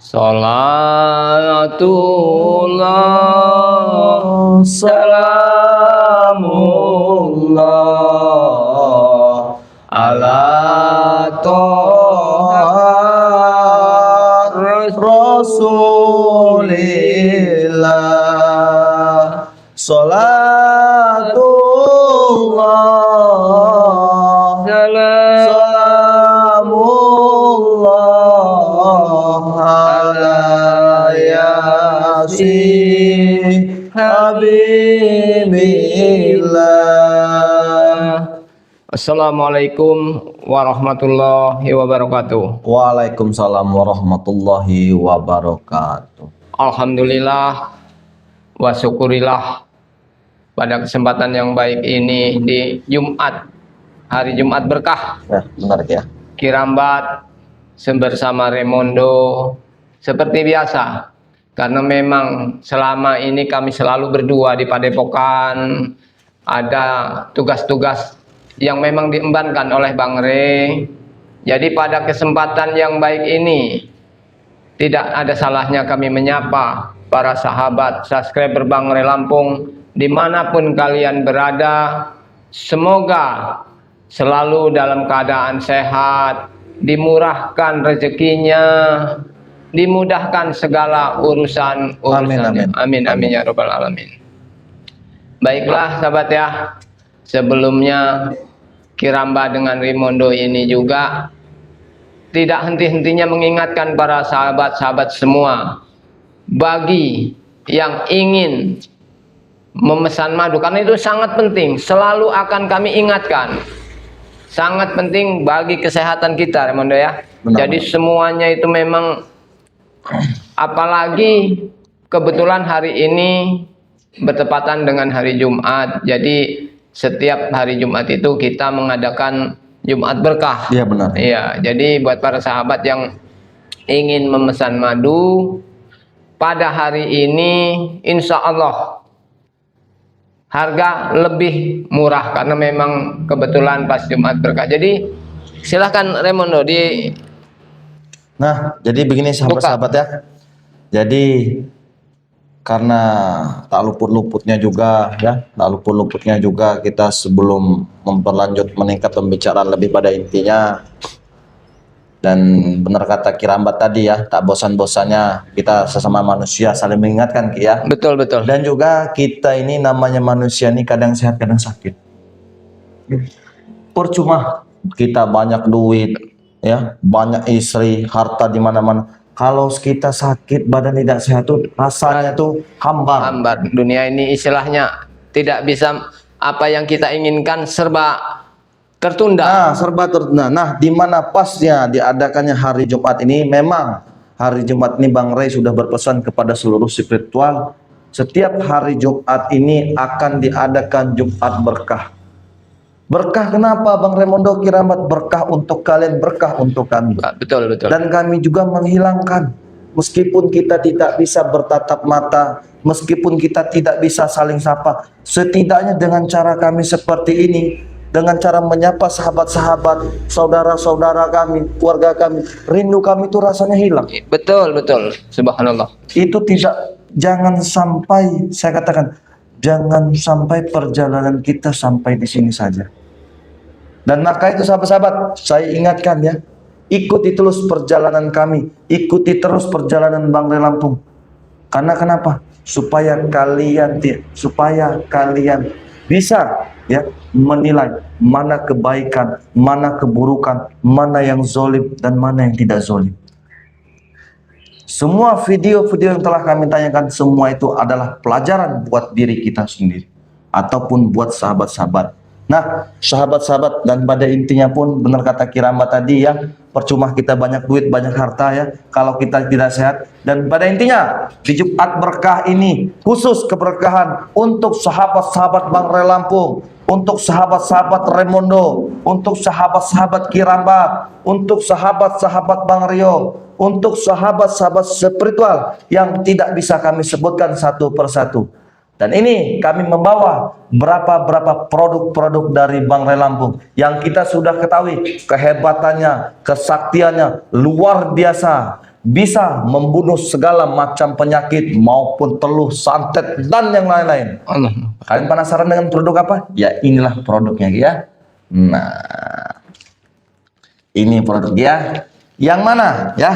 Salatullah, salamullah ala toha rasulillah. Salatullah, salamullah ala yasin habibillah. Assalamualaikum warahmatullahi wabarakatuh. Waalaikumsalam warahmatullahi wabarakatuh. Alhamdulillah wa syukurillah, pada kesempatan yang baik ini di Jumat, hari Jumat berkah, Ya, benar ya. Kirambat bersama Raimondo seperti biasa, karena memang selama ini kami selalu berdua di Padepokan. Ada tugas-tugas yang memang diembankan oleh Bang Re. Jadi pada kesempatan yang baik ini tidak ada salahnya kami menyapa para sahabat subscriber Bang Re Lampung dimanapun kalian berada. Semoga selalu dalam keadaan sehat, dimurahkan rezekinya, dimudahkan segala urusan-urusannya. Amin, amin ya robbal alamin. Baiklah sahabat ya, sebelumnya Kiramba dengan Raimondo ini juga tidak henti-hentinya mengingatkan para sahabat-sahabat semua, bagi yang ingin memesan madu, karena itu sangat penting, selalu akan kami ingatkan, sangat penting bagi kesehatan kita, Raimondo ya. Benar. Jadi semuanya itu memang, apalagi kebetulan hari ini bertepatan dengan hari Jumat. Jadi setiap hari Jumat itu kita mengadakan Jumat berkah. Iya benar. Iya, jadi buat para sahabat yang ingin memesan madu pada hari ini, insya Allah harga lebih murah karena memang kebetulan pas Jumat berkah. Jadi silahkan Raimondo di. Nah, jadi begini sahabat-sahabat ya. Jadi karena tak luput-luputnya juga ya, tak luput-luputnya juga kita sebelum memperlanjut meningkat pembicaraan lebih pada intinya. Dan benar kata Kirambat tadi ya, tak bosan-bosannya kita sesama manusia saling mengingatkan Ki ya. Betul, betul. Dan juga kita ini namanya manusia ini kadang sehat kadang sakit. Percuma kita banyak duit ya, banyak istri, harta di mana-mana. Kalau kita sakit, badan tidak sehat tuh rasanya tuh hambar. Hambar. Dunia ini istilahnya tidak bisa, apa yang kita inginkan serba tertunda. Nah, serba tertunda. Nah, di mana pasnya diadakannya hari Jumat ini, memang hari Jumat ini Bang Ray sudah berpesan kepada seluruh spiritual, setiap hari Jumat ini akan diadakan Jumat berkah. Berkah kenapa Bang Raimondo Kirambat? Berkah untuk kalian, berkah untuk kami. Betul, betul. Dan kami juga menghilangkan, meskipun kita tidak bisa bertatap mata, meskipun kita tidak bisa saling sapa, setidaknya dengan cara kami seperti ini, dengan cara menyapa sahabat-sahabat, saudara-saudara kami, keluarga kami, rindu kami itu rasanya hilang. Betul, betul. Subhanallah. Itu tidak, jangan sampai, saya katakan, jangan sampai perjalanan kita sampai di sini saja. Dan maka itu sahabat-sahabat, saya ingatkan ya, ikuti terus perjalanan kami, ikuti terus perjalanan Bang Re Lampung. Karena kenapa? Supaya kalian bisa ya menilai mana kebaikan, mana keburukan, mana yang zolim dan mana yang tidak zolim. Semua video-video yang telah kami tanyakan, semua itu adalah pelajaran buat diri kita sendiri ataupun buat sahabat-sahabat. Nah, sahabat-sahabat, dan pada intinya pun benar kata Kirambat tadi ya, percuma kita banyak duit, banyak harta ya, kalau kita tidak sehat. Dan pada intinya di Jumat berkah ini khusus keberkahan untuk sahabat-sahabat Bang Re Lampung, untuk sahabat-sahabat Raimondo, untuk sahabat-sahabat Kirambat, untuk sahabat-sahabat Bang Rio, untuk sahabat-sahabat spiritual yang tidak bisa kami sebutkan satu persatu. Dan ini kami membawa berapa produk-produk dari Bang Re Lampung yang kita sudah ketahui kehebatannya, kesaktiannya luar biasa. bisa membunuh segala macam penyakit maupun teluh, santet dan yang lain-lain. Kalian penasaran dengan produk apa? Ya inilah produknya ya. Nah, ini produk ya. Yang mana ya?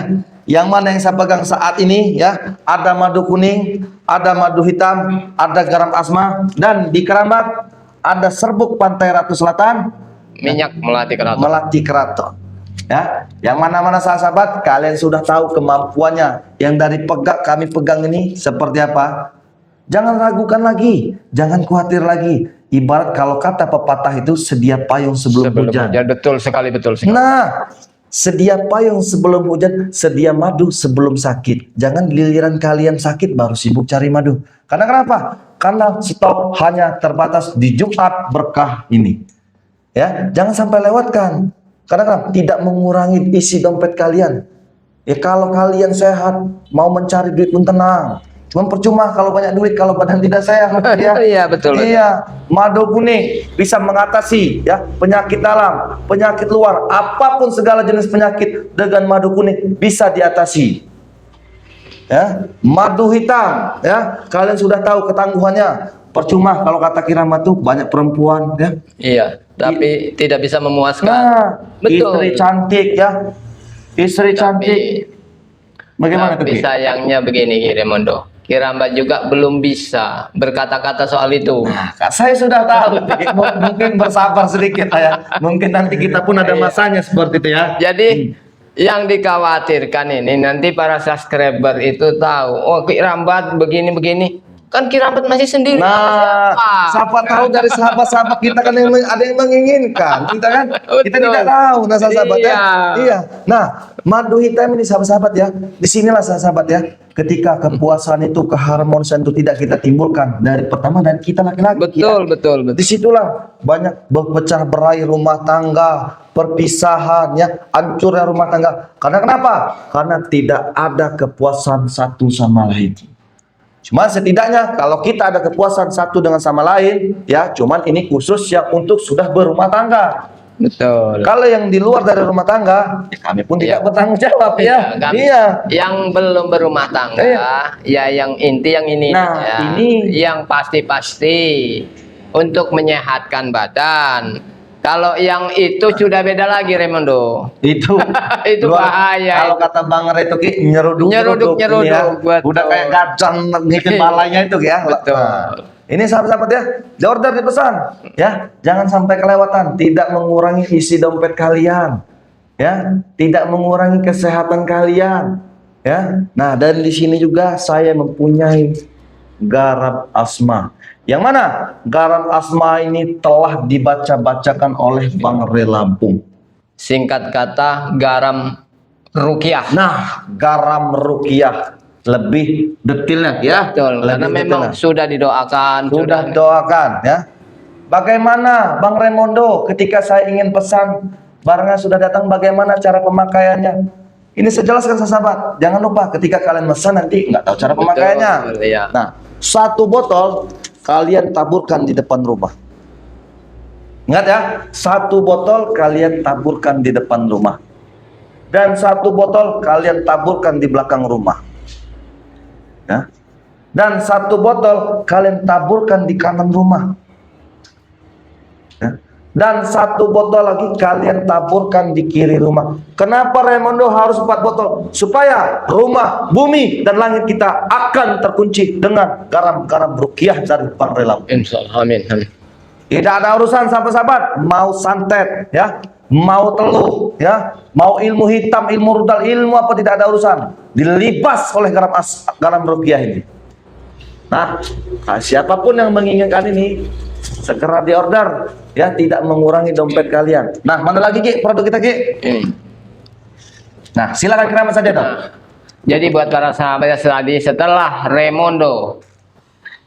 Yang mana yang saya pegang saat ini ya? Ada madu kuning, ada madu hitam, ada garam asma, dan di Kerambat ada serbuk Pantai Ratu Selatan, Minyak melati keraton. melati keraton. Ya, yang mana-mana sahabat, kalian sudah tahu kemampuannya. Yang dari kami pegang ini seperti apa? Jangan ragukan lagi, jangan khawatir lagi. Ibarat kalau kata pepatah itu sedia payung sebelum hujan. Betul sekali, betul sekali. Nah, sedia payung sebelum hujan, sedia madu sebelum sakit. Jangan giliran kalian sakit baru sibuk cari madu. Karena kenapa? Karena stok hanya terbatas di Jumat berkah ini. Ya, jangan sampai lewatkan. Karena kenapa? Tidak mengurangi isi dompet kalian. Ya kalau kalian sehat, mau mencari duit pun tenang. Cuman percuma kalau banyak duit kalau badan tidak sehat. Ya. Iya, betul. Iya, madu kuning bisa mengatasi ya penyakit dalam, penyakit luar, apapun segala jenis penyakit dengan madu kuning bisa diatasi. Ya, madu hitam ya, kalian sudah tahu ketangguhannya. Percuma kalau kata Kiramat tuh banyak perempuan ya. Iya, tapi tidak bisa memuaskan. Nah, Betul. istri cantik ya. Istri cantik. Bagaimana tuh? Tapi sayangnya begini, Remondo. Kirambat juga belum bisa berkata-kata soal itu. Nah, saya sudah tahu. Mungkin bersabar sedikit ya. Mungkin nanti kita pun ada masanya seperti itu ya. Jadi yang dikhawatirkan ini nanti para subscriber itu tahu, oh Kirambat begini-begini. Kan Kirambat masih sendiri. Nah, siapa tahu dari sahabat-sahabat kita kan yang ada yang menginginkan, kita kan kita Betul. tidak tahu, nah sahabat ya. Iya. Iya. Nah, madu hitam ini sahabat-sahabat ya. Disinilah sahabat ya. Ketika kepuasan itu, keharmonisan itu tidak kita timbulkan dari pertama dari kita laki-laki. Betul, ya. betul, betul. Disitulah banyak berpecah berai rumah tangga, perpisahan ya, hancurnya rumah tangga. Karena kenapa? Karena tidak ada kepuasan satu sama lain. Cuman setidaknya kalau kita ada kepuasan satu dengan sama lain, ya cuman ini khusus yang untuk sudah berumah tangga. Betul. Kalau yang di luar dari rumah tangga, ya kami pun tidak bertanggung jawab ya. Kami Iya. yang belum berumah tangga, ya yang inti yang ini. Nah, ya. ini. Yang pasti-pasti untuk menyehatkan badan. Kalau yang itu sudah beda lagi, Remondo. Itu Itu bahaya. Kalau kata Bang Re itu Ki, nyeruduk Nyeruduk, ini ya. betul. Udah kayak gacang ngikut balainya itu ya. Betul. Nah, ini sahabat-sahabat ya, di order dipesan ya, jangan sampai kelewatan, tidak mengurangi isi dompet kalian ya, tidak mengurangi kesehatan kalian ya. Nah, dan di sini juga saya mempunyai garam asma. Yang mana garam asma ini telah dibaca-bacakan oleh Bang Re Lampung. Singkat kata, garam rukiah. Nah, garam rukiah lebih detailnya ya. Betul, karena Lebih memang detailnya. sudah didoakan. Sudah doakan ya. Bagaimana Bang Remondo ketika saya ingin pesan barangnya sudah datang, bagaimana cara pemakaiannya? Ini saya jelaskan sahabat. Jangan lupa ketika kalian pesan nanti nggak tahu cara Betul, pemakaiannya. iya. Nah, satu botol kalian taburkan di depan rumah. Ingat ya, satu botol kalian taburkan di depan rumah. Dan satu botol kalian taburkan di belakang rumah. Ya. Dan satu botol kalian taburkan di kanan rumah. Ya. Dan satu botol lagi kalian taburkan di kiri rumah. Kenapa Remondo harus 4 botol? Supaya rumah, bumi, dan langit kita akan terkunci dengan garam-garam rukiah dari Bang Re Lampung. Insyaallah, amin, amin. Tidak ada urusan sahabat-sahabat, mau santet ya, mau teluh ya, mau ilmu hitam, ilmu rudal, ilmu apa, tidak ada urusan. Dilibas oleh garam rukiah ini. Nah, siapapun yang menginginkan ini segera diorder ya, tidak mengurangi dompet kalian. Nah, mana lagi Ki produk kita Ki? Ini. Nah, silakan Kiramat saja dong. Jadi buat para sahabat tadi, setelah Remondo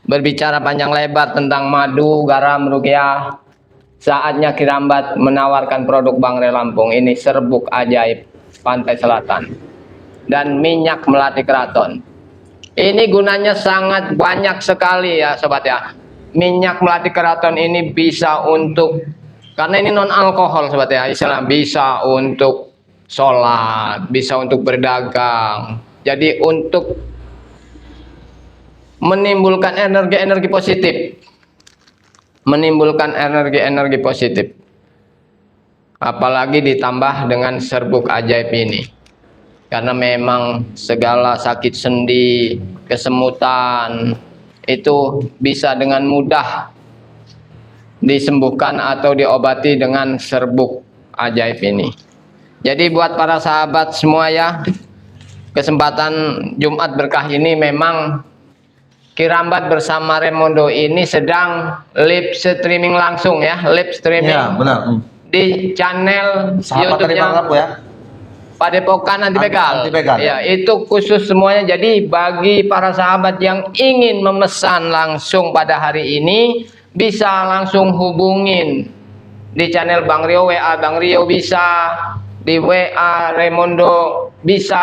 berbicara panjang lebar tentang madu, garam, rukiah, saatnya Kirambat menawarkan produk Bang Re Lampung ini, serbuk ajaib Pantai Selatan dan minyak melati keraton. Ini gunanya sangat banyak sekali ya sobat ya. Minyak melati keraton ini bisa untuk, karena ini non alkohol sobat ya, istilah bisa untuk sholat, bisa untuk berdagang. Jadi untuk menimbulkan energi-energi positif, menimbulkan energi-energi positif. Apalagi ditambah dengan serbuk ajaib ini. Karena memang segala sakit sendi, kesemutan itu bisa dengan mudah disembuhkan atau diobati dengan serbuk ajaib ini. Jadi buat para sahabat semua ya, kesempatan Jumat berkah ini memang Kirambat bersama Raimondo ini sedang live streaming langsung ya, live streaming. Ya, benar. Di channel Sahabat dari Bang Lampung ya. Padepokan Anti Begal. Anti Begal. Ya, itu khusus semuanya. Jadi bagi para sahabat yang ingin memesan langsung pada hari ini bisa langsung hubungin di channel Bang Rio, WA Bang Rio bisa, di WA Raimondo bisa,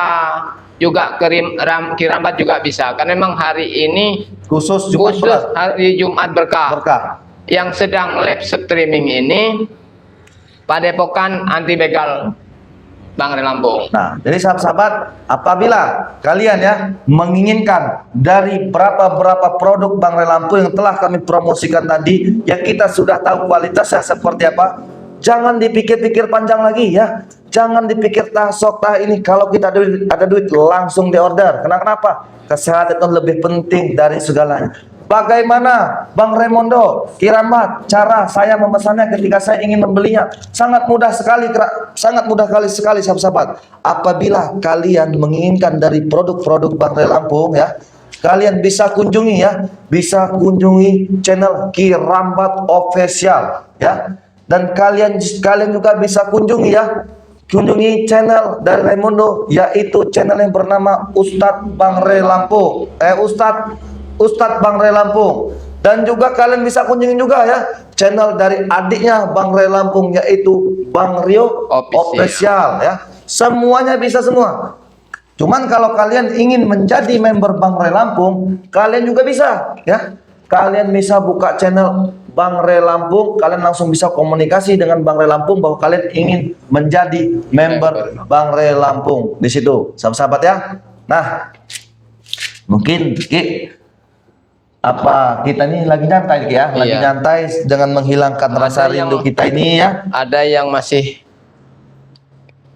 juga Kirambat juga bisa. Karena memang hari ini Khusus Jumat khusus hari Jumat berkah. Yang sedang live streaming ini Padepokan Anti Begal Bang Rio Lampung. Nah, jadi sahabat-sahabat, apabila kalian ya menginginkan dari berapa produk Bang Rio Lampung yang telah kami promosikan tadi, yang kita sudah tahu kualitasnya seperti apa, jangan dipikir-pikir panjang lagi ya. Jangan dipikir tah ini, kalau kita ada duit langsung diorder. Kenapa? Kesehatan itu lebih penting dari segalanya. Bagaimana Bang Raimondo, Kirambat, cara saya memesannya ketika saya ingin membelinya? Sangat mudah sekali sahabat-sahabat. Apabila kalian menginginkan dari produk-produk Bang Rio Lampung ya, kalian bisa kunjungi ya, channel Kirambat Official ya. Dan kalian juga bisa kunjungi channel dari Raimondo, yaitu channel yang bernama Ustadz Bang Rio Lampung. Ustadz Bang Rio Lampung. Dan juga kalian bisa kunjungi juga ya channel dari adiknya Bang Rio Lampung, yaitu Bang Rio Official ya. Semuanya bisa semua. Cuman kalau kalian ingin menjadi member Bang Rio Lampung, kalian juga bisa ya. Kalian bisa buka channel Bang Rio Lampung, kalian langsung bisa komunikasi dengan Bang Rio Lampung bahwa kalian ingin menjadi member Bang Rio Lampung di situ, sahabat-sahabat ya. Nah, mungkin apa kita ini lagi nyantai ya, lagi nyantai dengan menghilangkan rasa rindu kita ini ya. Ada yang masih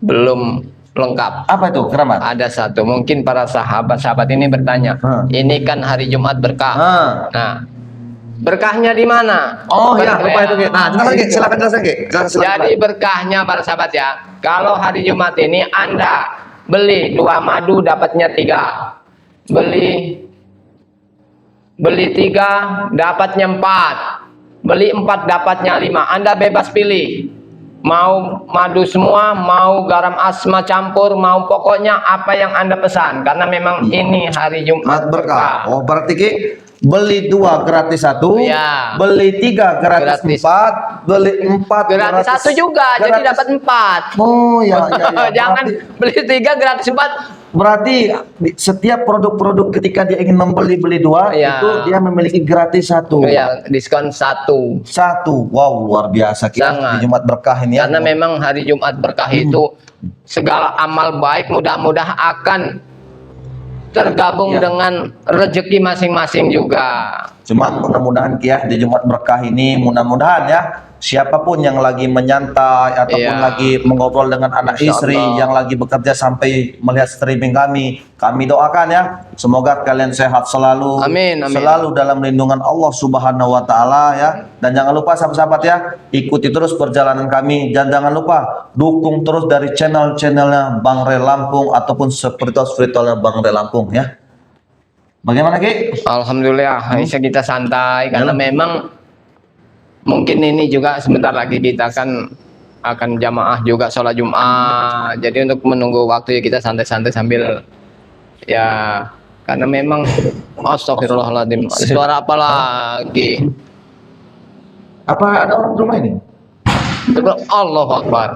belum lengkap. Apa itu, Keramat? Ada satu, mungkin para sahabat-sahabat ini bertanya, ini kan hari Jumat berkah. Nah, berkahnya di mana? Oh iya, lupa itu. Nah, silakan jelasin, Jadi berkahnya para sahabat ya, kalau hari Jumat ini Anda beli 2 madu dapatnya 3. Beli 3 dapatnya 4. Beli 4 dapatnya 5. Anda bebas pilih. Mau madu semua, mau garam asma campur, mau pokoknya apa yang Anda pesan. Karena memang ini hari Jumat berkah. Oh, berarti beli 2 gratis 1, ya. Beli 3 gratis 4, beli 4 gratis 1 juga, jadi dapat 4. Oh ya. Jangan beli 3 gratis 4. Berarti setiap produk-produk ketika dia ingin beli 2 itu dia memiliki gratis 1. Ya, diskon 1. Wow, luar biasa kita di Jumat berkah ini ya. Karena memang hari Jumat berkah itu segala amal baik mudah-mudahan akan tergabung dengan rezeki masing-masing juga. Cuma mudah-mudahan di Jumat berkah ini, mudah-mudahan ya, siapapun yang lagi menyantai ataupun lagi mengobrol dengan anak istri yang lagi bekerja sampai melihat streaming kami doakan ya, semoga kalian sehat selalu. Amin. Selalu dalam lindungan Allah Subhanahu wa taala ya. Dan jangan lupa sahabat-sahabat ya, ikuti terus perjalanan kami, dan jangan lupa dukung terus dari channelnya Bang Rio Lampung ataupun spiritualnya Bang Rio Lampung ya. Bagaimana Ki? Alhamdulillah, bisa kita santai karena memang mungkin ini juga sebentar lagi kita akan jamaah juga sholat Jumat. Jadi untuk menunggu waktu ya kita santai-santai sambil ya, karena memang astagfirullahaladzim, suara apa lagi? Apa ada orang rumah ini? Allahu Akbar.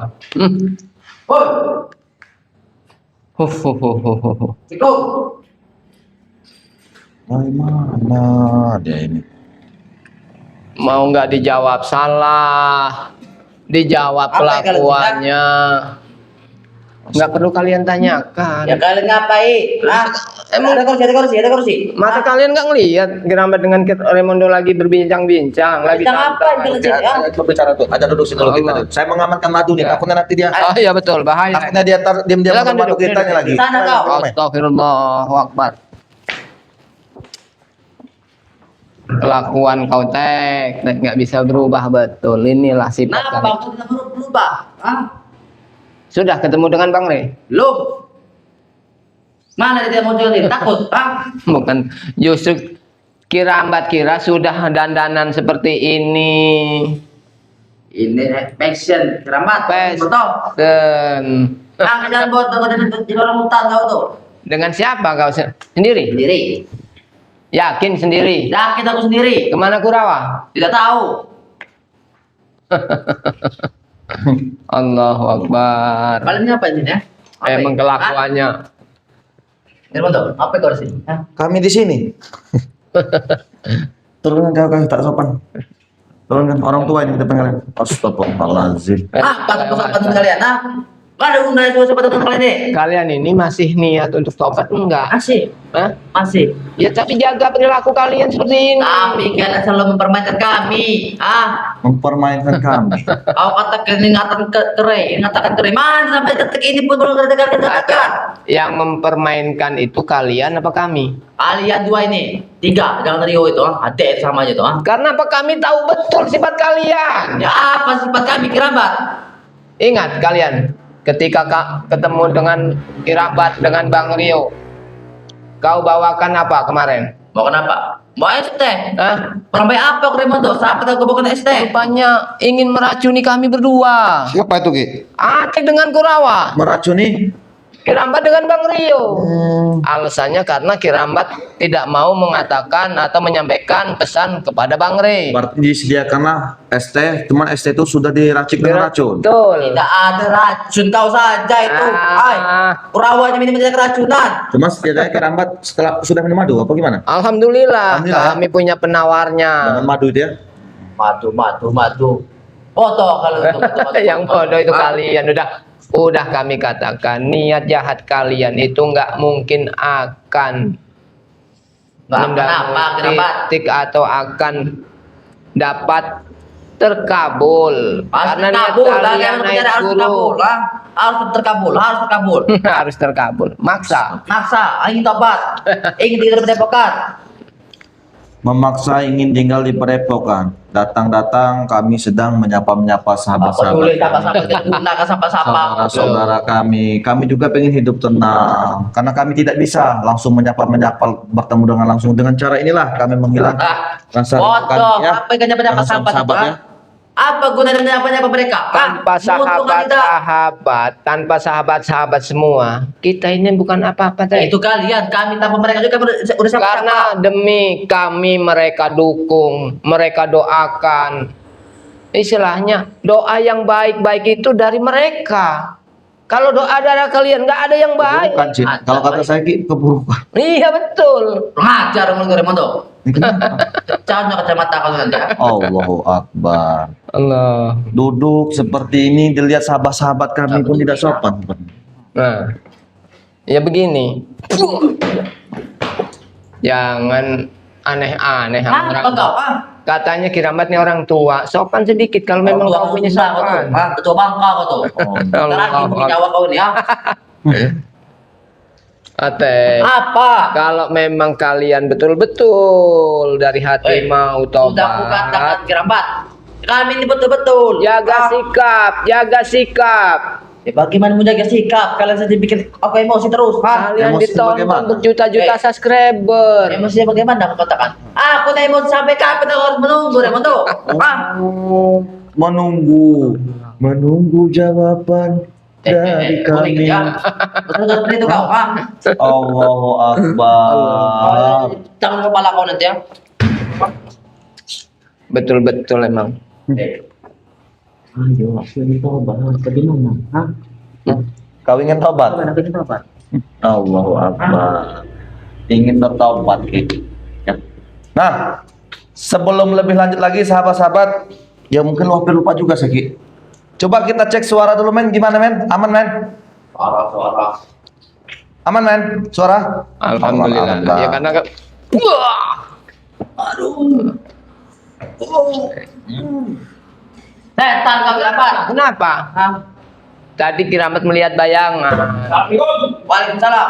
Mana dia ini? Mau nggak dijawab salah, dijawab pelakuannya. Nggak perlu kalian tanyakan. Ya kalian ngapain? Ah, Emang- ada kursi. Mata kalian nggak ngelihat Gerambat dengan Raimondo lagi berbincang-bincang, lagi Kita ngapain santai. kalian sini? Ah, Kita berbicara tuh. Ada duduk sini dulu kita. Allah. Saya mengamankan madu nih. Ya. Takutnya nanti dia. Oh iya betul, bahaya. Takutnya dia diam-diam Silakan madu duduk, kitanya duduk. lagi. Sana kau. Astagfirullah Akbar. Kelakuan kau tek nggak bisa berubah betul. Inilah sifat Kenapa kalian. kau tidak berubah? Ah, Sudah ketemu dengan Bang Rey? belum. Mana dia muncul ini? Takut? Ah, Bukan, justru Kirambat kira sudah dandanan seperti ini. ini passion, keramat. Pes. Betul. Dan Ah, jangan buat di orang hutan kau tuh. dengan siapa kau sendiri? Sendiri. Yakin sendiri? Yakin aku sendiri. Kemana Kurawa? Tidak tahu. Allahu Akbar. Kalian apa ini ya? Apa Emang ini? kelakuannya. Nirwondo, apa kau di sini? Hah? Kami di sini. Turunkan kau tak sopan. Turunkan orang tua ini depan kalian. Astagfirullahaladzim. Ah, patut kesempatan kalian, ah. Gak ada gunanya kesempatan kalian nih. Kalian ini masih niat untuk tobat enggak? Masih, Hah? masih. Ya tapi jaga perilaku kalian seperti ini. Tapi kalian selalu mempermainkan kami. Ah, Mempermainkan kami. kau katakan ingatan kere. Mana sampai detik ini pun belum ada kalian katakan. Yang mempermainkan itu kalian apa kami? Kalian dua ini, tiga, jangan trio itu, ah. Ada itu sama aja tuh, ah. Karena apa kami tahu betul sifat kalian. Ya apa sifat kami kerabat? Ingat kalian, ketika ketemu dengan Kirabat dengan Bang Rio, kau bawakan apa kemarin? Mau kenapa? Mau es teh? Hah? Orang baik apa keren tuh? Siapa tahu bukan es teh? Rupanya ingin meracuni kami berdua. Siapa itu Ki? Atik dengan Kurawa, Meracuni? Kirambat dengan Bang Rio. Alasannya karena Kirambat tidak mau mengatakan atau menyampaikan pesan kepada Bang Rey. Berarti disediakanlah es teh, cuman es teh itu sudah diracik dengan racun. Betul. Tidak ada racun kau saja itu. Ay, Ah. Kurawanya minum tidak keracunan. Cuma setidaknya kerambat setelah sudah minum madu apa gimana? Alhamdulillah, Alhamdulillah. kami punya penawarnya. Dengan madu itu ya? Madu. Foto kalau itu. Yang bodoh itu kalian udah kami katakan niat jahat kalian itu nggak mungkin akan Nggak kenapa, kerabat? kritik atau akan dapat terkabul karena niat Terkabul, kalian naik harus guru terkabul, ah. Harus terkabul. harus terkabul maksa. Maksa, ingin tobat, ingin tinggal di Padepokan. Memaksa ingin tinggal di Padepokan. Datang-datang kami sedang menyapa-menyapa Apa sahabat-sahabat peduli kami. siapa-siapa gunakan siapa-siapa. Saudara-saudara kami juga pengen hidup tenang karena kami tidak bisa langsung menyapa bertemu dengan langsung dengan cara inilah kami menghilangkan rasa Bodoh, ya. apa yang nyapa-nyapa Rasa sahabat itu? sahabat ya. ah? Apa gunanya nyapa-nyapa mereka? Tanpa sahabat-sahabat semua, kita ini bukan apa-apa teh. Itu kalian, kami tanpa mereka juga udah siapa-siapa. Karena demi kami mereka dukung, mereka doakan. Istilahnya doa yang baik-baik itu dari mereka. Kalau doa dari kalian nggak ada yang baik. Bukan, Cik. Kalau kata saya Ki, keburukan. Iya betul. Ngajar ngomong dari Mondo. Pecahnya kacamata kalau nanti. ya. Allahu Akbar. Allah. Duduk seperti ini dilihat sahabat-sahabat kami pun tidak sopan. Nah, ya begini. Jangan aneh-aneh sama orang. Apa kau? Ah, Katanya Kiramat nih orang tua, sopan sedikit kalau memang tua kau punya Sunda kau tuh. sopan. Ah, ketua bangka kau tuh. Allah Sekarang ibu Jawa kau nih, ah. Ate, Apa? kalau memang kalian betul-betul dari hati mau Sudah aku katakan tobat, kerabat. Kami ini betul-betul. jaga Ah, sikap, jaga sikap. ya bagaimana menjaga sikap? Kalian saja bikin apa emosi terus, ha? Kalian Emosi ditonton bagaimana? berjuta-juta Eh. subscriber. Emosinya bagaimana aku katakan? Aku na emosi sampai kapan aku harus menunggu, Remondo? Ah, Menunggu jawaban dari kami. ya. Betul seperti itu kau, ha? Allahu Akbar. Tangan kepala kau nanti ya. Betul-betul emang. Ayo, aku ini tobat. Bagaimana? Hah? Kau ingin tobat? Aku ini tobat. Allahu Akbar. Ingin bertobat gitu. Ya. Nah, sebelum lebih lanjut lagi sahabat-sahabat, ya mungkin lo hampir lupa juga Seki. Coba kita cek suara dulu men, gimana men? Aman men? Suara. Aman men, suara? Alhamdulillah. Alhamdulillah. Ya karena wah, Aduh. Setan kau kenapa? kenapa? Hah? Tadi Kiramat melihat bayangan. Waalaikumsalam.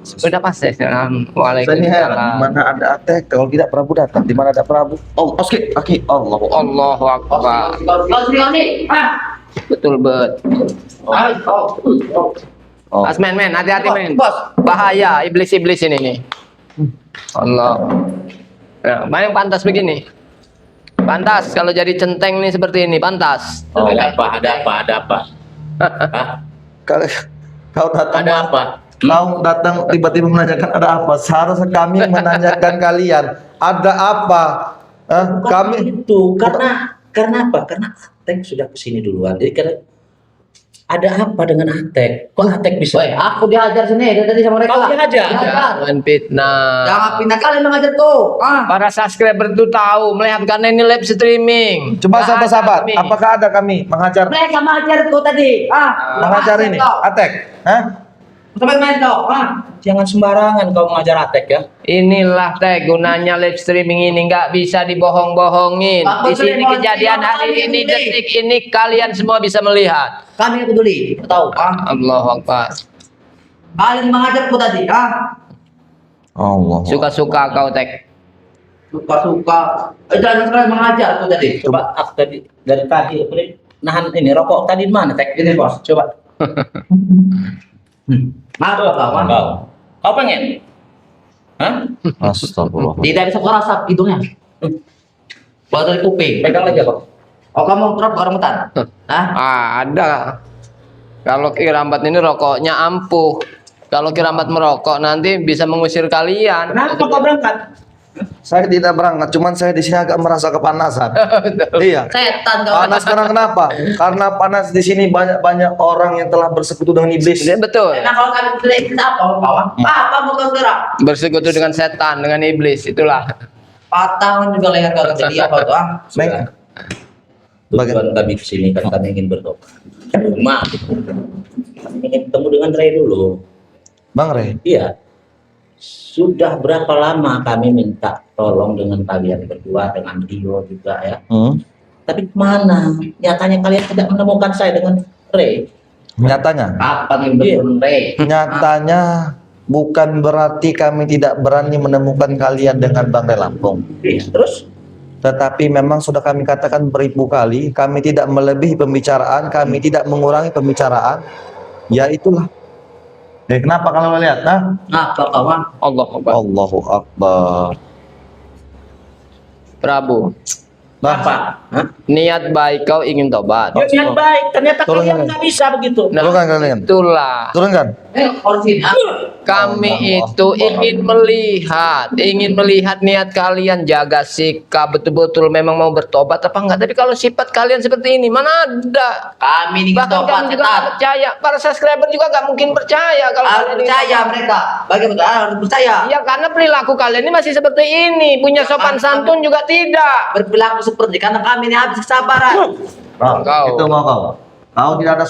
Sudah pasti. Saya ini heran, di Waalaikumsalam. mana ada atek kalau tidak Prabu datang, di mana ada Prabu. Oh, oke, Allah. Allahu Akbar. Kau sini. Ah. Betul betul. Oh. Mas men, hati-hati men. Bos. Bahaya iblis-iblis ini nih. Allah. Nah, yang pantas begini. Pantas kalau jadi centeng nih seperti ini, pantas. Oh. Ada apa? Hah? Kalau kau datang, Ada apa? kau datang tiba-tiba menanyakan ada apa? Seharusnya kami menanyakan kalian ada apa? Kami Itu karena apa? Karena Atek sudah kesini duluan. Jadi karena ada apa dengan Atek? Kok Atek bisa? Woi, aku dihajar sini dari tadi sama mereka. Kau dihajar? Jangan fitnah. Jangan pindah kalian mengajar tuh. Ah. Para subscriber itu tahu melihat karena ini live streaming. coba Nggak ada sahabat-sahabat, kami. apakah ada kami mengajar Mereka mengajar tuh tadi. mengajar ini? Atek? Hah? Sampai main tuh. Ah. Jangan sembarangan kau mengajar Atek ya. Inilah teh gunanya live streaming ini nggak bisa dibohong-bohongin. Pak Di sini Menteri, kejadian Pak hari Menteri. ini detik ini kalian semua bisa melihat. Kami yang peduli. Tahu? Ah. Allahu Akbar. Kalian mengajarku tadi. Ah. Allah. Suka-suka kau tek. Suka-suka. Jangan sekalian mengajar aku tadi. Coba aku tadi dari tadi aku nih nahan ini rokok tadi di mana Tek? Ini bos. Coba. Apa kawan? Kau pengen? Hah? Astagfirullah. Tidak bisa kurasa hidungnya. Buat dari kuping. Pegang lagi apa? Oh kamu kerap orang hutan? Hah? Ada. Kalau Kiramat ini rokoknya ampuh. Kalau Kiramat merokok nanti bisa mengusir kalian. Kenapa kau berangkat? Saya tidak berangkat, cuman saya di sini agak merasa kepanasan. Betul. Iya. Setan kau. Panas karena kenapa? Karena panas di sini banyak orang yang telah bersekutu dengan iblis. Ya, betul. Nah kalau kalian beli apa kawan? Apa mau kau gerak? Bersekutu dengan setan, dengan iblis, itulah. Patah juga leher kau jadi apa tuh? Ah? Meng- Tujuan kami kesini kan kami ingin bertobat. Cuma kami ingin ketemu dengan Ray dulu. Bang Rey, Iya. Sudah berapa lama kami minta tolong dengan kalian berdua, dengan Rio juga ya. Tapi mana? Nyatanya kalian tidak menemukan saya dengan Ray. nyatanya, Kapan yang bertemu Ray? nyatanya bukan berarti kami tidak berani menemukan kalian dengan Bang Rey Lampung. Iya. Terus? Tetapi memang sudah kami katakan beribu kali, kami tidak melebihi pembicaraan, kami tidak mengurangi pembicaraan. Ya itulah. Kenapa kalau lihat? Nah, Apa kawan? Allah Akbar. Allahu Akbar. Prabu, Nah, Apa? Hah? niat baik kau ingin tobat. Ya, niat baik. Ternyata Turun kalian kalian. nggak bisa begitu. Nah, turunkan kalian. itulah. Turunkan. Orang sini. Ah. Kami itu ingin melihat niat kalian, jaga sikap betul-betul memang mau bertobat apa enggak. Tapi kalau sifat kalian seperti ini, mana ada? Kami ini Bahkan tobat kami juga nggak setan. percaya. Para subscriber juga nggak mungkin percaya kalau Harus kalian ini percaya tobat. mereka. Bagaimana? Harus percaya. Ya karena perilaku kalian ini masih seperti ini, punya sopan santun juga tidak. Berperilaku seperti karena kami ini habis kesabaran. Kau. Kau. Itu mau kau. Kau tidak ada